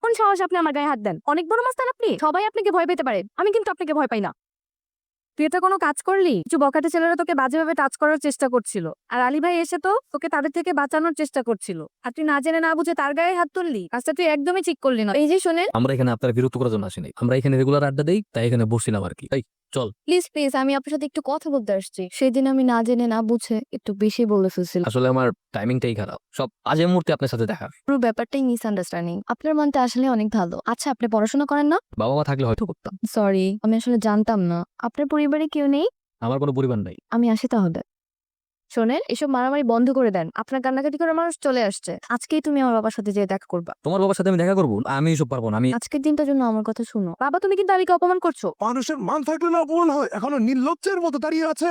কোন সাহস আপনি আমার গায়ে হাত দেন? অনেক বড় মাস্তান আপনি। সবাই আপনাকে ভয় পেতে পারে, আমি কিন্তু আপনাকে ভয় পাই না। তুই এটা কোনো কাজ করলি? কিছু বখাটে ছেলেরা তোকে বাজেভাবে টাচ করার চেষ্টা করছিল, আর আলী ভাই এসে তো তোকে তাদের থেকে বাঁচানোর চেষ্টা করছিল, আর তুই না জেনে না বুঝে তার গায়ে হাত তুললি। কাজটা তুই একদমই ঠিক করলি না। এই যে শোনেন, আমরা এখানে আপনার বিরক্ত করার জন্য আসিনি, আমরা এখানে রেগুলার আড্ডা দেই, তাই এখানে বসছিলাম আর কি। এই চল। প্লিজ প্লিজ, আমি আপনার সাথে একটু কথা বলতে আসছি। সেদিন আমি না জেনে না বুঝে একটু বেশি বলে ফেলছিলাম। আসলে আমার টাইমিংটাই খারাপ, সব আজে মুহূর্তে আপনার সাথে দেখা। পুরো ব্যাপারটাই মিসআন্ডারস্ট্যান্ডিং। আপনার মনটা আসলে অনেক ভালো। আচ্ছা, আপনি পড়াশোনা করেন না? বাবা মা থাকলে হয়তো করতাম। সরি, আমি আসলে জানতাম না। আপনার পরিবারে কেউ নেই? আমার কোনো পরিবার নাই। আমি আসি তাহলে। শোনেন, এসব মারামারি বন্ধ করে দেন। আপনার কান্নাকাটি করে মানুষ চলে আসছে। আজকেই তুমি আমার বাবার সাথে যেয়ে দেখা করবা। তোমার বাবার সাথে আমি দেখা করবো? আমি এসব পারবো না। আমি আজকের দিনটার জন্য আমার কথা শুনো। বাবা, তুমি কিন্তু আলীকে অপমান করছো। মানুষের মান থাকলে না অপমান হয়, এখনো নির্লজ্জের মতো দাঁড়িয়ে আছে।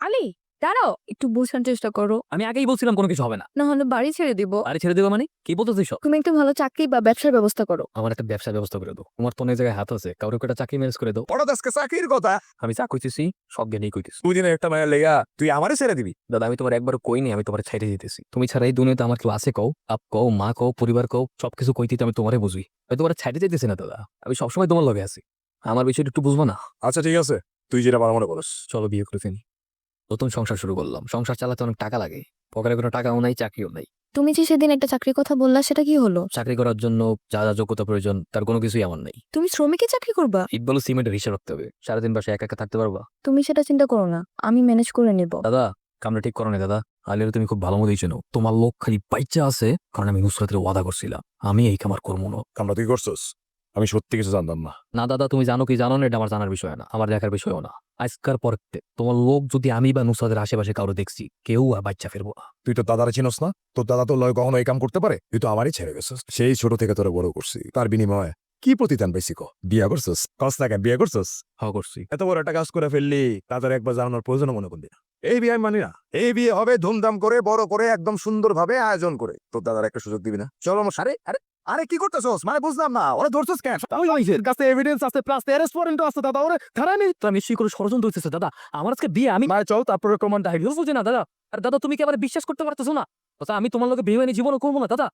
আলী, দাঁড়াও, একটু বোঝার চেষ্টা করো। আমি আগেই বলছিলাম কোনো কিছু হবে না। না হলে বাড়ি ছেড়ে দিব। বাড়ি ছেড়ে দেবো মানে কি বলতেছিস সব? তুমি একটা ভালো চাকরি বা ব্যবসার ব্যবস্থা করো। আমার একটা ব্যবসার ব্যবস্থা করে দাও। তোমার তো অনেক জায়গায় হাত আছে, কারোর একটা চাকরি ম্যানেজ করে দাও। হঠাৎ আজকে চাকরির কথা। আমি যা কইতেছি সব জ্ঞানেই কইতেছি। তুই দিনে একটা মায়ের লেগা তুই আমারে ছেড়ে দিবি? দাদা আমি তোমার একবারও কইনি আমি তোমার ছাইড়ে দিতেছি। তুমি ছাড়া এই দুনিয়াতে আমার কেউ আছে কও? আপ কও, মা কও, পরিবার কও, সবকিছু কইতে আমি তোমারে বুঝি। আমি তোমার ছাইড়ে যেতেছি না দাদা, আমি সবসময় তোমার লগে আছি। আমার বিষয়টা একটু বুঝবো না? আচ্ছা ঠিক আছে, তুই যেটা ভালো মনে করস। চলো বিয়ে করে ফেলি। নতুন সংসার শুরু করলাম, সংসার চালাতে অনেক টাকা লাগে। পকেটে কোনো টাকাও নাই, চাকরিও নাই। তুমি যে সেদিন একটা চাকরির কথা বললা, সেটা কি হলো? চাকরি করার জন্য যা যা যোগ্যতা প্রয়োজন তার কোনো কিছুই আমার নেই। তুমি শ্রমিকের চাকরি করবা? ইট বলো সিমেন্টের হিসাব রাখতে হবে। সারাদিন বাসায় একা একা থাকতে পারবা? তুমি সেটা চিন্তা করো না, আমি ম্যানেজ করে নেব। দাদা কামটা ঠিক করো না দাদা। আলিয়ার তুমি খুব ভালো মতোই চেনো। তোমার লোক খালি বাইচা আছে কারণ আমি নুসরাতের ওয়াদা করছিলাম আমি এই কামার করবো না। কামটা তুই করছস? আমি সত্যি কিছু জানতাম না। না দাদা, তুমি জানো কি জানো না এটা আমার জানার বিষয় না, আমার দেখার বিষয়ও না। আজকার পর তোমার লোক যদি আমি বা নুসরাতের আশেপাশে কারো দেখছি, কেউ আর বাচ্চা ফেরবো না। তুই তো দাদারে চিনস না? তোর দাদা তো লয় কখনো এই কাম করতে পারে? তুই তো আমারই ছেড়ে গেছিস। সেই ছোট থেকে তোরা বড় করছি, তার বিনিময়ে কি প্রতিদান পাইছি ক? বিয়া করছস? কস না কেন বিয়ে করছস? হ্যাঁ করছি। এত বড় একটা কাজ করে ফেললি, তাদের একবার জানানোর প্রয়োজন মনে করলি না? এই বিয়ে আমি মানি না। এই বিয়ে হবে ধুমধাম করে, বড় করে, একদম সুন্দরভাবে আয়োজন করে। তোর দাদার একটা সুযোগ দিবি না? চলো আমার আরে আরে আরে কি করতেছস? মানে বুঝলাম না, ওরা ধরছস কেন? কাছে এভিডেন্স আছে, প্লাস অ্যারেস্ট ওয়ারেন্ট আছে দাদা। ওরে ধারানি তো আমি নিশ্চয়ই করে ষড়যন্ত্র হইতেছে দাদা। আমার আজকে বিয়ে, আমি মায় চল, তারপরে প্রমাণটা বুঝে না দাদা। আর দাদা তুমি কি আবার বিশ্বাস করতে পারতেছো না? কথা আমি তোমার লোকে বিয়ে হয়নি জীবনও করবো না দাদা।